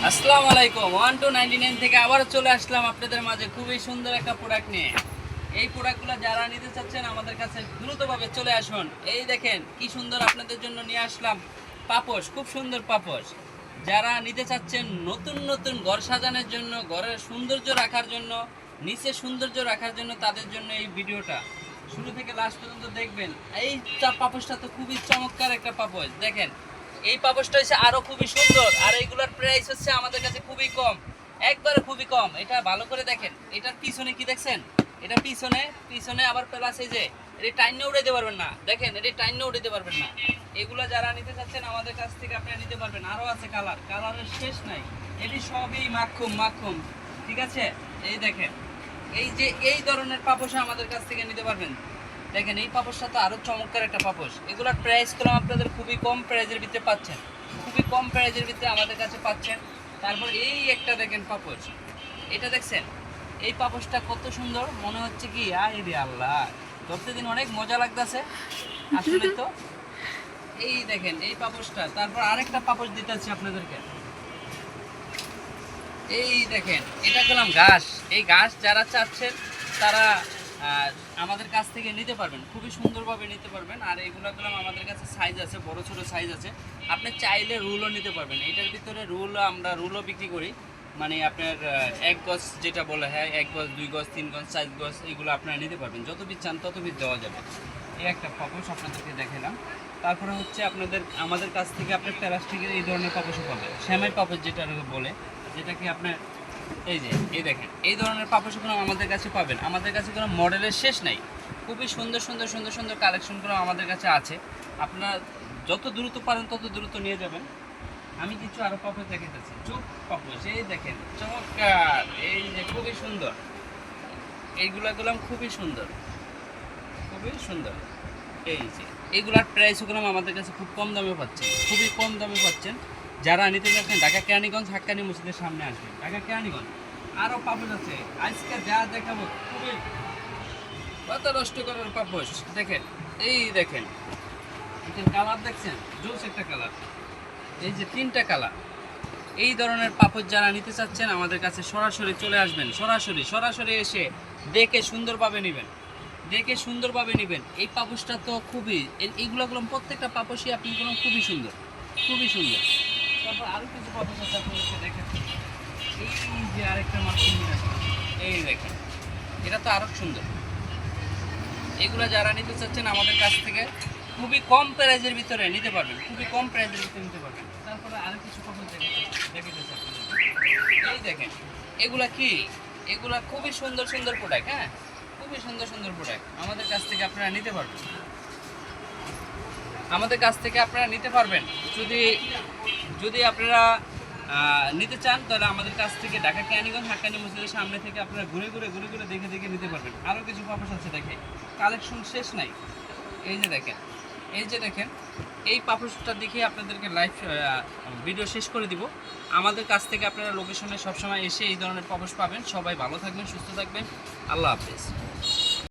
আসসালামু আলাইকুম 1299 থেকে আবার চলে আসলাম আপনাদের মাঝে খুবই সুন্দর একটা প্রোডাক্ট নিয়ে। এই প্রোডাক্টগুলো যারা নিতে চাচ্ছেন আমাদের কাছে দ্রুতভাবে চলে আসুন। এই দেখেন কি সুন্দর আপনাদের জন্য নিয়ে আসলাম পাপোশ, খুব সুন্দর পাপোশ। যারা নিতে চাচ্ছেন নতুন নতুন ঘর সাজানোর জন্য, ঘরের সৌন্দর্য রাখার জন্য, নিচে সৌন্দর্য রাখার জন্য, তাদের জন্য এই ভিডিওটা শুরু থেকে লাস্ট পর্যন্ত দেখবেন। এই পাপোশটা তো খুবই চমৎকার একটা পাপোশ। দেখেন এই পাপোশটা হচ্ছে আরো খুবই সুন্দর, আর এইগুলোর প্রাইস হচ্ছে আমাদের কাছে খুবই কম, একবারে খুবই কম। এটা ভালো করে দেখেন, এটার পিছনে কি দেখছেন, এটা পিছনে পিছনে আবার প্লাস এই যে এটা টাইনে উড়াইতে পারবেন না, দেখেন এটা টাইনে উড়াইতে পারবেন না। এগুলো যারা নিতে চাচ্ছেন আমাদের কাছ থেকে আপনারা নিতে পারবেন। আরো আছে কালার, কালারের শেষ নাই। এটি সবই মাখুম মাখুম, ঠিক আছে। এই দেখেন এই যে এই ধরনের পাপোশ আমাদের কাছ থেকে নিতে পারবেন। দেখেন এই পাপোশটা তো আরো চমৎকার একটা পাপোশ। এগুলোর প্রাইস করলাম আপনাদের খুবই কম প্রাইজের ভিতরে পাচ্ছেন, খুবই কম প্রাইজের ভিতরে আমাদের কাছে পাচ্ছেন। তারপর এই একটা দেখেন পাপোশ, এটা দেখছেন এই পাপোশটা কত সুন্দর, মনে হচ্ছে কি আরে আল্লাহ, ধরতে দিন অনেক মজা লাগতেছে আসলে তো। এই দেখেন এই পাপোশটা, তারপর আরেকটা পাপোশ দিতেছি আপনাদেরকে। এই দেখেন এটা করলাম ঘাস। এই ঘাস যারা চাচ্ছেন তারা আমাদের কাছ থেকে নিতে পারবেন, খুবই সুন্দরভাবে নিতে পারবেন। আর এগুলো করলাম আমাদের কাছে সাইজ আছে, বড় ছোট সাইজ আছে। আপনি চাইলে রুলও নিতে পারবেন। এটার ভিতরে আমরা রুলও বিক্রি করি, মানে আপনার 1 গজ যেটা বলে, হ্যাঁ 1 গজ 2 গজ 3 গজ 4 গজ এগুলো আপনারা নিতে পারবেন, যত পিস চান তত পিস দেওয়া যাবে। এই একটা পাপোশ আপনাদেরকে দেখালাম। তারপরে হচ্ছে আপনাদের আমাদের কাছ থেকে আপনার প্লাস্টিকের এই ধরনের পাপোশও পাবেন, শ্যামাই পাপোশ যেটা বলে, যেটাকে আপনার এই যে এই দেখেন এই ধরনের পাপোশগুলো আমাদের কাছে পাবেন। আমাদের কাছে কোনো মডেলের শেষ নাই, খুবই সুন্দর সুন্দর সুন্দর সুন্দর কালেকশনগুলো আমাদের কাছে আছে। আপনারা যত দ্রুত পারেন তত দ্রুত নিয়ে যাবেন। আমি কিছু আরও পাপোশ দেখাতেছি, চোখ পাপোশ। এই দেখেন চমৎকার, এই যে খুবই সুন্দর, এইগুলা গুলাম খুবই সুন্দর, খুবই সুন্দর। এই যে এইগুলার প্রাইসগুলো আমাদের কাছে খুব কম দামে পাচ্ছেন, খুবই কম দামে পাচ্ছেন। যারা নিতে চাচ্ছেন ঢাকা কেরানীগঞ্জ হাক্কানি মসজিদের সামনে আসবেন, ঢাকা কেরানীগঞ্জ। আরও পাপোশ আছে, আজকে যা দেখাবো খুবই কত নষ্ট করার পাপোশ। দেখেন এই দেখেন এটার কালার দেখছেন, জোস একটা কালার। এই যে 3টা কালার। এই ধরনের পাপোশ যারা নিতে চাচ্ছেন আমাদের কাছে সরাসরি চলে আসবেন, সরাসরি সরাসরি এসে দেখে সুন্দরভাবে নেবেন, দেখে সুন্দরভাবে নেবেন। এই পাপোশটা তো খুবই, এইগুলো প্রত্যেকটা পাপোশই আপনি কোনো খুবই সুন্দর, খুবই সুন্দর। তারপর আরও কিছু পাপোশ আছে আপনাদেরকে দেখেন। এই যে আরেকটা মাছ, এই দেখেন এটা তো আরও সুন্দর। এগুলো যারা নিতে চাচ্ছেন আমাদের কাছ থেকে খুবই কম প্রাইজের ভিতরে নিতে পারবেন, খুবই কম প্রাইজের ভিতরে নিতে পারবেন। তারপরে আরও কিছু পাপোশ দেখাতেছি আপনাদের। এই দেখেন এগুলা কি, এগুলা খুবই সুন্দর সুন্দর প্রোডাক্ট, হ্যাঁ খুবই সুন্দর সুন্দর প্রোডাক্ট আমাদের কাছ থেকে আপনারা নিতে পারবেন, আমাদের কাছ থেকে আপনারা নিতে পারবেন। যদি যদি আপনারা নিতে চান তাহলে আমাদের কাছ থেকে ঢাকা কেরানীগঞ্জ হাক্কানি মসজিদের সামনে থেকে আপনারা ঘুরে ঘুরে ঘুরে ঘুরে দেখে দেখে নিতে পারবেন। আরও কিছু পাপোশ আছে, দেখে কালেকশন শেষ নাই। এই যে দেখেন, এই যে দেখেন এই পাপোশটা দেখে আপনাদেরকে লাইভ ভিডিও শেষ করে দিব। আমাদের কাছ থেকে আপনারা লোকেশনে সবসময় এসে এই ধরনের পাপোশ পাবেন। সবাই ভালো থাকবেন, সুস্থ থাকবেন, আল্লাহ হাফেজ।